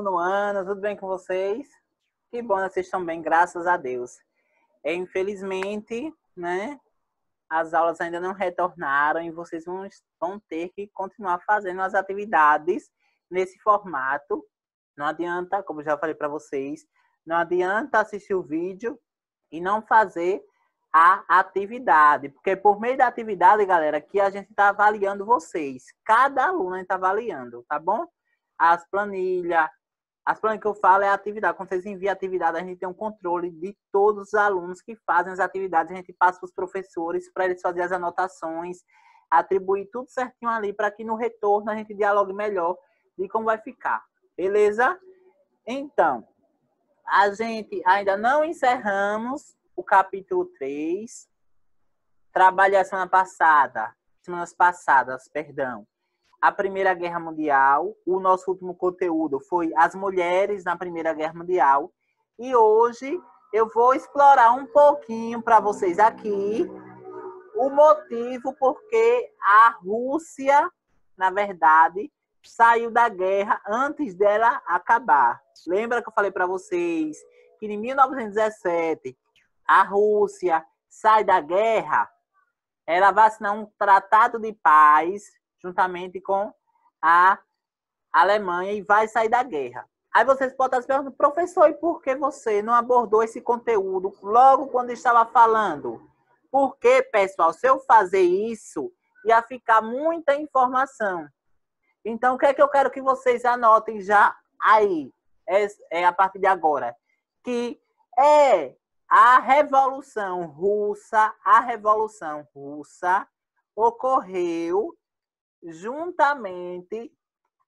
nono ano, tudo bem com vocês? Que bom, vocês estão bem, graças a Deus. Infelizmente, né, as aulas ainda não retornaram e vocês vão ter que continuar fazendo as atividades nesse formato. Não adianta, como já falei para vocês, não adianta assistir o vídeo e não fazer a atividade, porque por meio da atividade, galera, que a gente está avaliando vocês. Cada aluno a gente está avaliando, tá bom? As planilhas que eu falo é a atividade. Quando vocês enviam a atividade, a gente tem um controle de todos os alunos que fazem as atividades. A gente passa para os professores para eles fazerem as anotações, atribuir tudo certinho ali para que no retorno a gente dialogue melhor de como vai ficar. Beleza? Então, a gente ainda não encerramos o capítulo 3. Trabalhei semanas passadas, a Primeira Guerra Mundial. O nosso último conteúdo foi as mulheres na Primeira Guerra Mundial. E hoje eu vou explorar um pouquinho para vocês aqui o motivo porque a Rússia, na verdade, saiu da guerra antes dela acabar. Lembra que eu falei para vocês que em 1917 a Rússia sai da guerra? Ela vai assinar um tratado de paz juntamente com a Alemanha e vai sair da guerra. Aí vocês podem estar se perguntando, professor, e por que você não abordou esse conteúdo logo quando estava falando? Porque, pessoal, se eu fazer isso, ia ficar muita informação. Então, o que é que eu quero que vocês anotem já aí, a partir de agora? Que a Revolução Russa ocorreu juntamente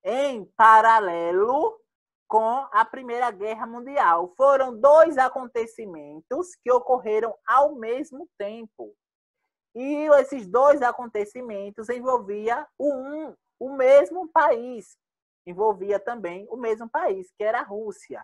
em paralelo com a Primeira Guerra Mundial. Foram dois acontecimentos que ocorreram ao mesmo tempo. E esses dois acontecimentos envolviam o mesmo país. Envolvia também o mesmo país, que era a Rússia.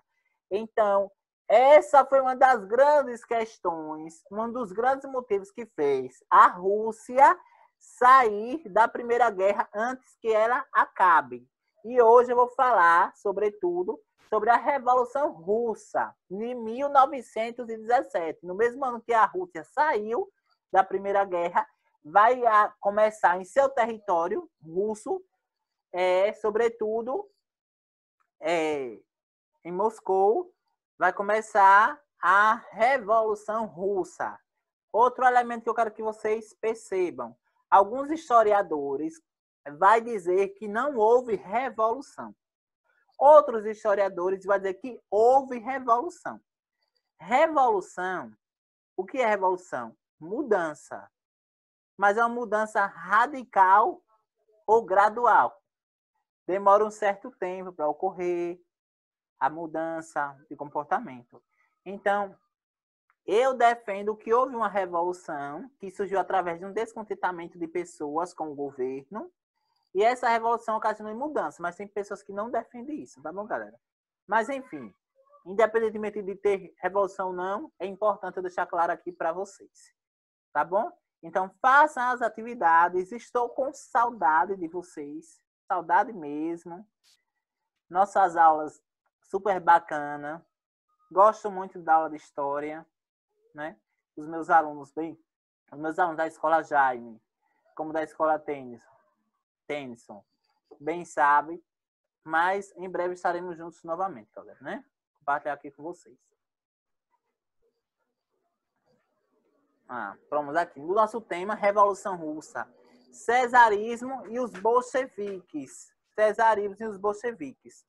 Então, essa foi uma das grandes questões, um dos grandes motivos que fez a Rússia sair da Primeira Guerra antes que ela acabe. E hoje eu vou falar, sobretudo, sobre a Revolução Russa, em 1917. No mesmo ano que a Rússia saiu da Primeira Guerra, vai começar em seu território russo, sobretudo em Moscou, vai começar a Revolução Russa. Outro elemento que eu quero que vocês percebam. Alguns historiadores vão dizer que não houve revolução. Outros historiadores vão dizer que houve revolução. Revolução, o que é revolução? Mudança. Mas é uma mudança radical ou gradual. Demora um certo tempo para ocorrer a mudança de comportamento. Então, eu defendo que houve uma revolução que surgiu através de um descontentamento de pessoas com o governo, e essa revolução ocasionou mudança, mas tem pessoas que não defendem isso, tá bom, galera? Mas, enfim, independentemente de ter revolução ou não, é importante eu deixar claro aqui para vocês, tá bom? Então, façam as atividades, estou com saudade de vocês, saudade mesmo. Nossas aulas super bacana. Gosto muito da aula de história, né? Os meus alunos da escola Jaime, como da escola Tennyson, bem sabem, mas em breve estaremos juntos novamente, galera, né? Compartilhar aqui com vocês. Vamos aqui. O nosso tema, Revolução Russa. Cesarismo e os bolcheviques. Cesarismo e os bolcheviques.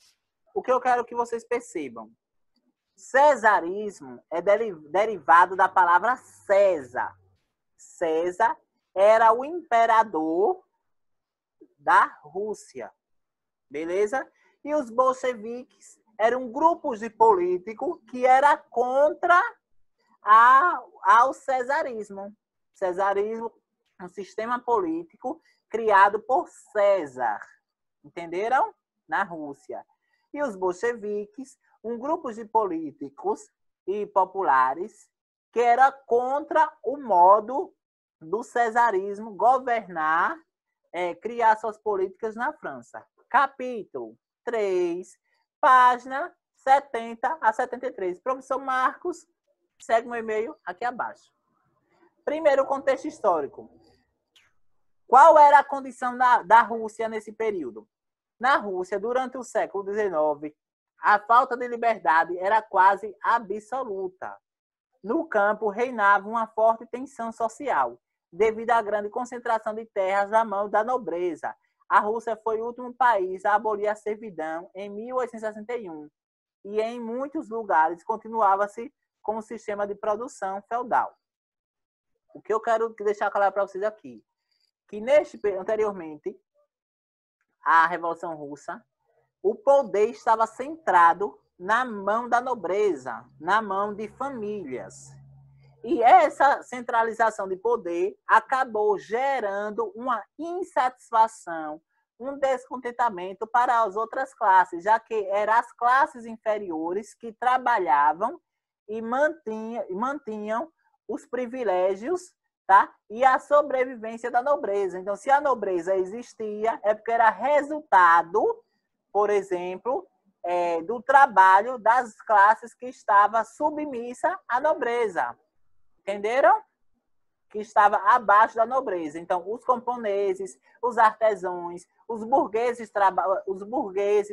O que eu quero que vocês percebam? Cesarismo é derivado da palavra César. César era o imperador da Rússia. Beleza? E os bolcheviques eram grupos de políticos que era contra ao cesarismo. Cesarismo é um sistema político criado por César. Entenderam? Na Rússia. E os bolcheviques, um grupo de políticos e populares que era contra o modo do cesarismo governar, criar suas políticas na França. Capítulo 3, página 70 a 73. Professor Marcos, segue meu e-mail aqui abaixo. Primeiro, contexto histórico. Qual era a condição da Rússia nesse período? Na Rússia, durante o século XIX, a falta de liberdade era quase absoluta. No campo, reinava uma forte tensão social, devido à grande concentração de terras na mão da nobreza. A Rússia foi o último país a abolir a servidão em 1861 e em muitos lugares continuava-se com um sistema de produção feudal. O que eu quero deixar claro para vocês aqui, que anteriormente à Revolução Russa, o poder estava centrado na mão da nobreza, na mão de famílias. E essa centralização de poder acabou gerando uma insatisfação, um descontentamento para as outras classes, já que eram as classes inferiores que trabalhavam e mantinham os privilégios, tá? E a sobrevivência da nobreza. Então, se a nobreza existia, é porque era resultado, por exemplo, do trabalho das classes que estavam submissa à nobreza. Entenderam? Que estava abaixo da nobreza. Então, os camponeses, os artesãos, os burgueses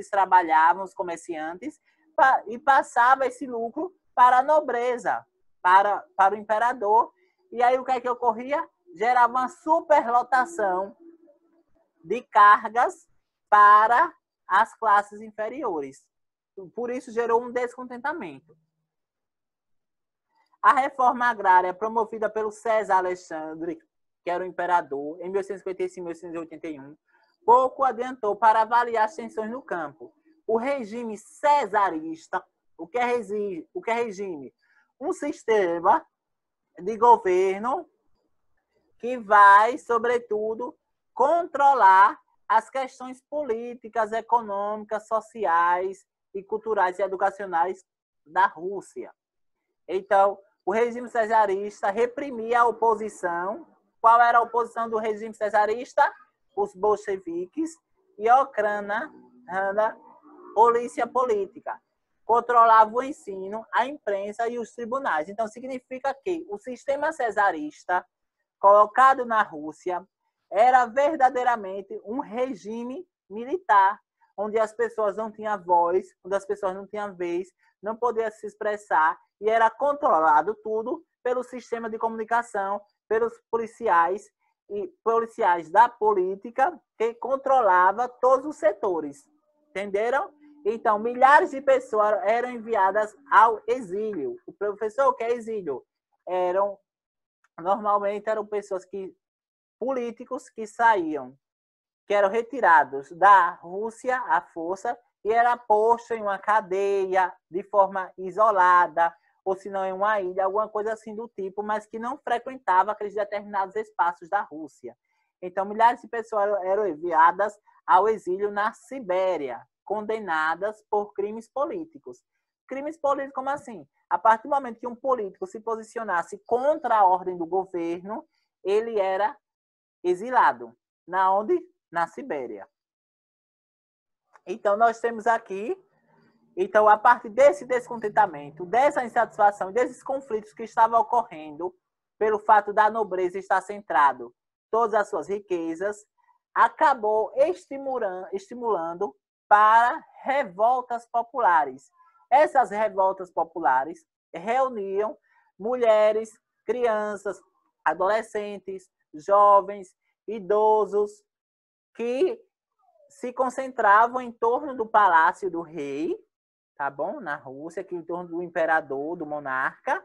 trabalhavam, os comerciantes, e passava esse lucro para a nobreza, para o imperador. E aí o que é que ocorria? Gerava uma superlotação de cargas para as classes inferiores. Por isso gerou um descontentamento. A reforma agrária promovida pelo César Alexandre, que era o imperador, em 1855 e 1881, pouco adiantou para avaliar as tensões no campo. O regime cesarista, o que é regime? Um sistema de governo que vai, sobretudo, controlar as questões políticas, econômicas, sociais e culturais e educacionais da Rússia. Então, o regime cesarista reprimia a oposição. Qual era a oposição do regime cesarista? Os bolcheviques e a Ucrânia, polícia política. Controlava o ensino, a imprensa e os tribunais. Então, significa que o sistema cesarista, colocado na Rússia, era verdadeiramente um regime militar, onde as pessoas não tinham voz, onde as pessoas não tinham vez, não podiam se expressar, e era controlado tudo pelo sistema de comunicação, pelos policiais e policiais da política, que controlava todos os setores. Entenderam? Então, milhares de pessoas eram enviadas ao exílio. O professor, o que é exílio? Normalmente eram pessoas políticos que saíam, que eram retirados da Rússia à força e era posto em uma cadeia de forma isolada, ou se não em uma ilha, alguma coisa assim do tipo, mas que não frequentava aqueles determinados espaços da Rússia. Então, milhares de pessoas eram enviadas ao exílio na Sibéria, condenadas por crimes políticos. Crimes políticos como assim? A partir do momento que um político se posicionasse contra a ordem do governo, ele era exilado. Na onde? Na Sibéria. Então, nós temos aqui, então, a partir desse descontentamento, dessa insatisfação, desses conflitos que estavam ocorrendo, pelo fato da nobreza estar centrado todas as suas riquezas, acabou estimulando para revoltas populares. Essas revoltas populares reuniam mulheres, crianças, adolescentes, jovens, idosos, que se concentravam em torno do palácio do rei, tá bom? Na Rússia, aqui em torno do imperador, do monarca,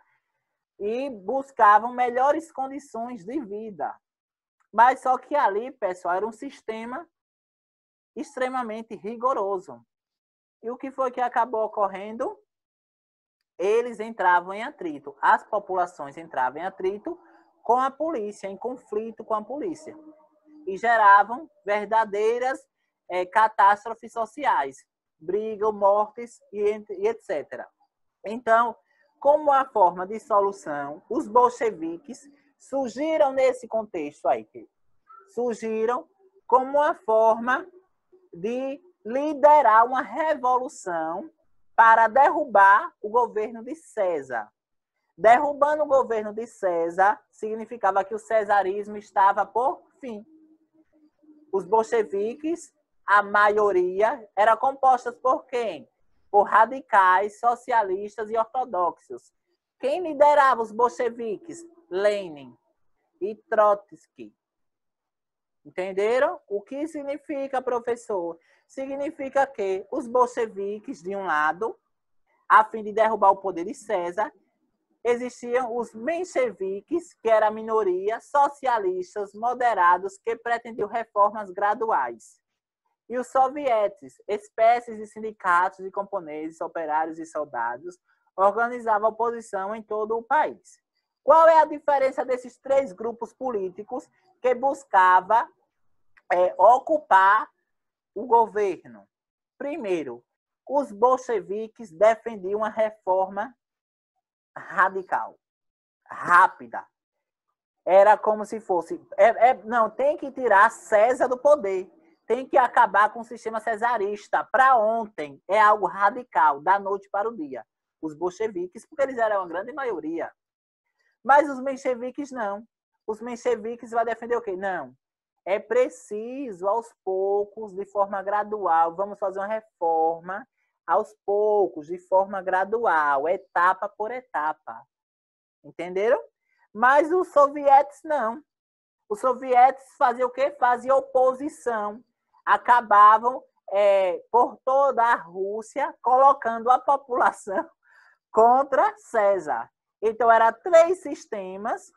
e buscavam melhores condições de vida. Mas só que ali, pessoal, era um sistema extremamente rigoroso. E o que foi que acabou ocorrendo? Eles entravam em atrito, as populações entravam em atrito com a polícia, em conflito com a polícia. E geravam verdadeiras catástrofes sociais, brigas, mortes e etc. Então, como a forma de solução, os bolcheviques surgiram nesse contexto aí, surgiram como uma forma de liderar uma revolução para derrubar o governo de César. Derrubando o governo de César, significava que o cesarismo estava por fim. Os bolcheviques, a maioria, era composta por quem? Por radicais, socialistas e ortodoxos. Quem liderava os bolcheviques? Lenin e Trotsky. Entenderam? O que significa, professor? Significa que os bolcheviques, de um lado, a fim de derrubar o poder de César, existiam os mencheviques, que era a minoria, socialistas moderados que pretendiam reformas graduais. E os sovietes, espécies de sindicatos de camponeses, operários e soldados, organizavam a oposição em todo o país. Qual é a diferença desses três grupos políticos que buscavam ocupar o governo? Primeiro, os bolcheviques defendiam uma reforma radical, rápida. Era como se fosse... não, tem que tirar César do poder. Tem que acabar com o sistema cesarista. Para ontem, é algo radical, da noite para o dia. Os bolcheviques, porque eles eram a grande maioria. Mas os mencheviques não. Os mencheviques vão defender o quê? Não. É preciso, aos poucos, de forma gradual, vamos fazer uma reforma aos poucos, de forma gradual, etapa por etapa. Entenderam? Mas os sovietes não. Os sovietes faziam o quê? Faziam oposição. Acabavam por toda a Rússia colocando a população contra César. Então, eram três sistemas,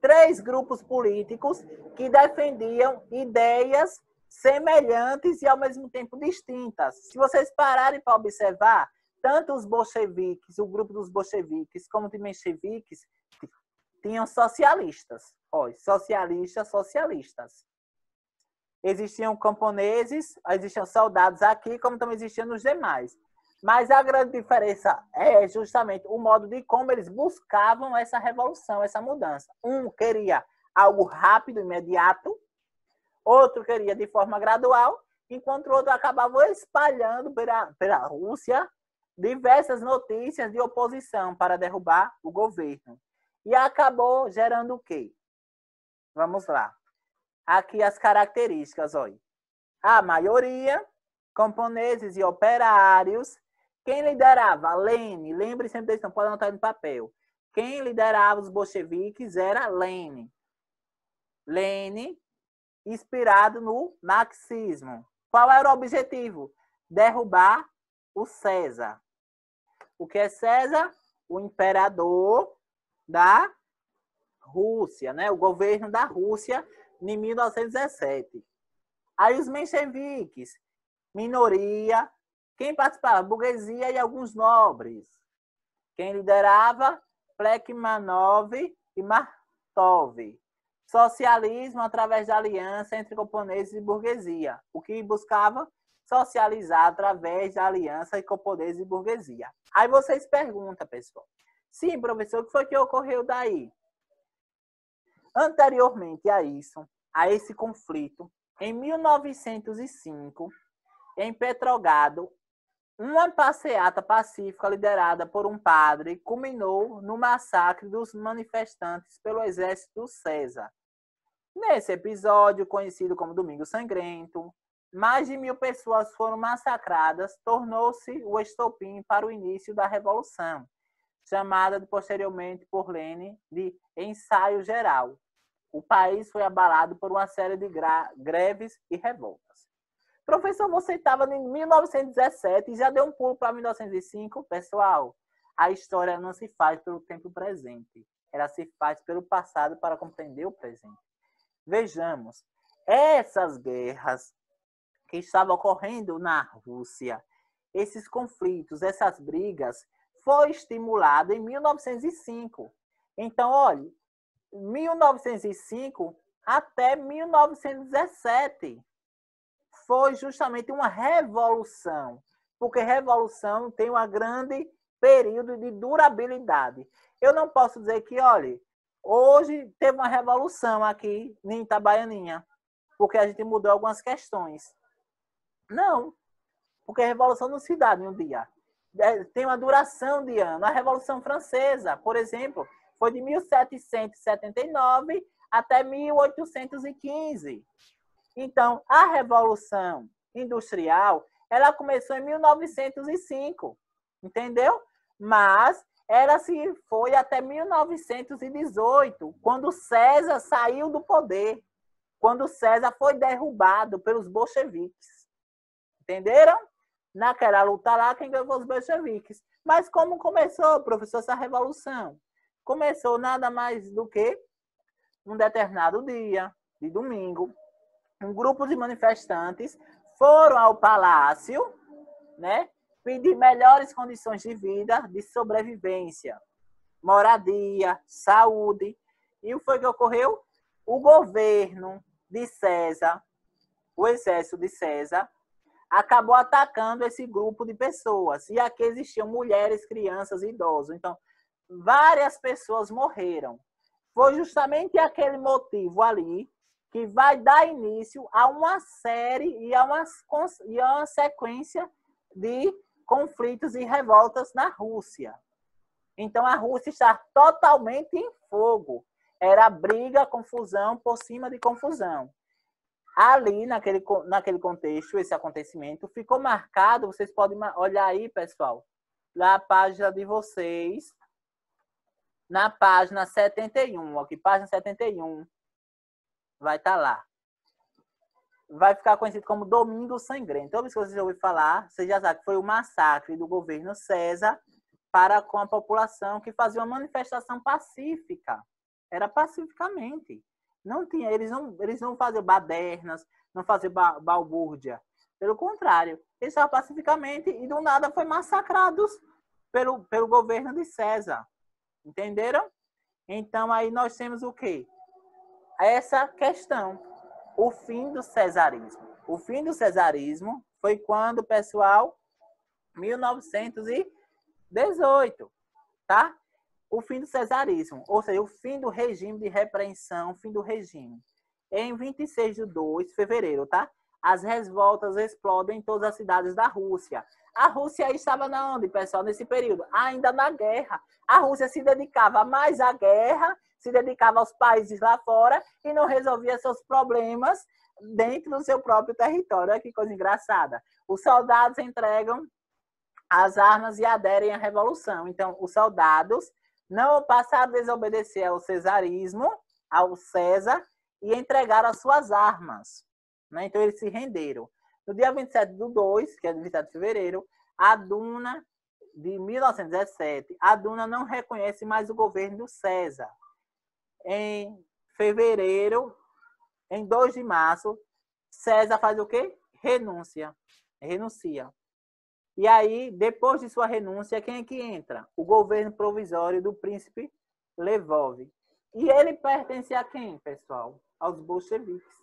três grupos políticos que defendiam ideias semelhantes e, ao mesmo tempo, distintas. Se vocês pararem para observar, tanto os bolcheviques, o grupo dos bolcheviques, como os mencheviques, tinham socialistas. Socialistas. Existiam camponeses, existiam soldados aqui, como também existiam nos demais. Mas a grande diferença é justamente o modo de como eles buscavam essa revolução, essa mudança. Um queria algo rápido, imediato, outro queria de forma gradual, enquanto o outro acabava espalhando pela Rússia diversas notícias de oposição para derrubar o governo. E acabou gerando o quê? Vamos lá. Aqui as características, olha. A maioria, camponeses e operários. Quem liderava? Lenin. Lembre sempre disso, não pode anotar no papel. Quem liderava os bolcheviques era Lenin. Lenin, inspirado no marxismo. Qual era o objetivo? Derrubar o César. O que é César? O imperador da Rússia, né? O governo da Rússia em 1917. Aí os mencheviques, minoria. Quem participava? Burguesia e alguns nobres. Quem liderava? Plekhanov e Martov. Socialismo através da aliança entre camponeses e burguesia. O que buscava? Socializar através da aliança entre camponeses e burguesia. Aí vocês perguntam, pessoal. Sim, professor, o que foi que ocorreu daí? Anteriormente a isso, a esse conflito, em 1905, em Petrogrado, uma passeata pacífica liderada por um padre culminou no massacre dos manifestantes pelo exército do César. Nesse episódio, conhecido como Domingo Sangrento, mais de 1.000 pessoas foram massacradas, tornou-se o estopim para o início da Revolução, chamada posteriormente por Lenin de Ensaio Geral. O país foi abalado por uma série de greves e revoltas. Professor, você estava em 1917 e já deu um pulo para 1905? Pessoal, a história não se faz pelo tempo presente. Ela se faz pelo passado para compreender o presente. Vejamos, essas guerras que estavam ocorrendo na Rússia, esses conflitos, essas brigas, foi estimulado em 1905. Então, olhe, 1905 até 1917 foi justamente uma revolução, porque revolução tem um grande período de durabilidade. Eu não posso dizer que, olha, hoje teve uma revolução aqui em Itabaianinha. porque a gente mudou algumas questões. Não, porque a revolução não se dá em um dia. Tem uma duração de ano. A Revolução Francesa, por exemplo, foi de 1779 até 1815. Então, a Revolução Industrial, ela começou em 1905, entendeu? Mas ela se foi até 1918, quando César saiu do poder, quando César foi derrubado pelos bolcheviques. Entenderam? Naquela luta lá, quem ganhou os bolcheviques. Mas como começou, professor, essa revolução? Começou nada mais do que um determinado dia, de domingo, um grupo de manifestantes foram ao palácio, né, pedir melhores condições de vida, de sobrevivência, moradia, saúde. E o que foi que ocorreu? O governo de César, o exército de César, acabou atacando esse grupo de pessoas. E aqui existiam mulheres, crianças e idosos. Então, várias pessoas morreram. Foi justamente aquele motivo ali que vai dar início a uma série e a uma sequência de conflitos e revoltas na Rússia. Então, a Rússia está totalmente em fogo. Era briga, confusão, por cima de confusão. Ali, naquele contexto, esse acontecimento ficou marcado, vocês podem olhar aí, pessoal, na página de vocês, na página 71, aqui, página 71, vai estar lá. Vai ficar conhecido como Domingo Sangrento. Então, se vocês ouvirem falar, vocês já sabem que foi o massacre do governo César para com a população que fazia uma manifestação pacífica. Era pacificamente. Não tinha, eles não faziam badernas, não faziam balbúrdia. Pelo contrário, eles estavam pacificamente e do nada foram massacrados pelo governo de César. Entenderam? Então, aí nós temos o quê? Essa questão, o fim do cesarismo. O fim do cesarismo foi quando, pessoal, 1918, tá? O fim do cesarismo, ou seja, o fim do regime de repreensão, o fim do regime. Em 26 de fevereiro, tá? As revoltas explodem em todas as cidades da Rússia. A Rússia estava na onde, pessoal, nesse período? Ainda na guerra. A Rússia se dedicava mais à guerra, se dedicava aos países lá fora e não resolvia seus problemas dentro do seu próprio território. Olha que coisa engraçada. Os soldados entregam as armas e aderem à revolução. Então, os soldados não passaram a desobedecer ao cesarismo, ao César, e entregaram as suas armas. Né? Então, eles se renderam. No dia 27/2, que é 27 de fevereiro, a Duma de 1917, a Duma não reconhece mais o governo do César. Em fevereiro, em 2 de março, César faz o quê? Renuncia. E aí, depois de sua renúncia, quem é que entra? O governo provisório do príncipe Lvov. E ele pertence a quem, pessoal? Aos bolcheviques.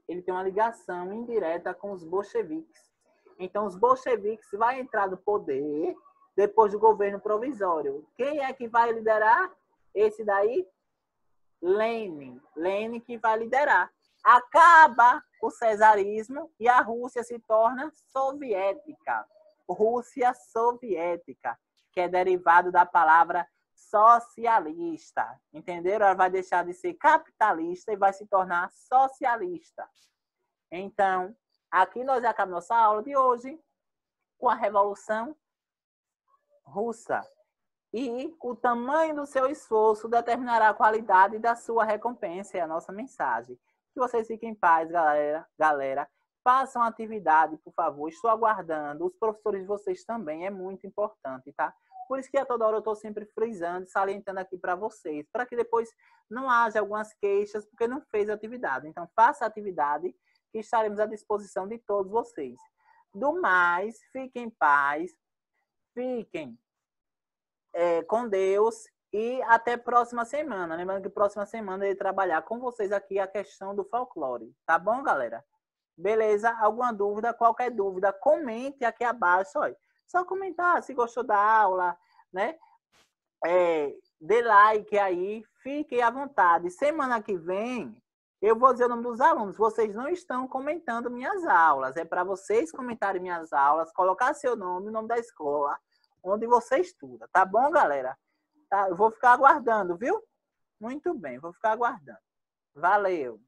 Ele tem uma ligação indireta com os bolcheviques. Então, os bolcheviques vão entrar no poder depois do governo provisório. Quem é que vai liderar? Esse daí? Lenin. Lenin que vai liderar. Acaba o cesarismo e a Rússia se torna soviética. Rússia soviética, que é derivado da palavra socialista. Entenderam? Ela vai deixar de ser capitalista e vai se tornar socialista. Então, aqui nós acabamos nossa aula de hoje com a Revolução Russa. E o tamanho do seu esforço determinará a qualidade da sua recompensa, é a nossa mensagem. Que vocês fiquem em paz, galera. Façam atividade, por favor. Estou aguardando. Os professores de vocês também. É muito importante, tá? Por isso que a toda hora eu estou sempre frisando, salientando aqui para vocês. Para que depois não haja algumas queixas, porque não fez atividade. Então, faça a atividade que estaremos à disposição de todos vocês. Do mais, fiquem em paz. Fiquem com Deus. E até próxima semana. Lembrando que próxima semana eu irei trabalhar com vocês aqui a questão do folclore. Tá bom, galera? Beleza? Alguma dúvida? Qualquer dúvida, comente aqui abaixo. Olha. Só comentar se gostou da aula, né? Dê like aí, fique à vontade. Semana que vem, Eu vou dizer o nome dos alunos. Vocês não estão comentando minhas aulas. É para vocês comentarem minhas aulas, colocar seu nome, o nome da escola, onde você estuda. Tá bom, galera? Tá? Eu vou ficar aguardando, viu? Muito bem, vou ficar aguardando. Valeu!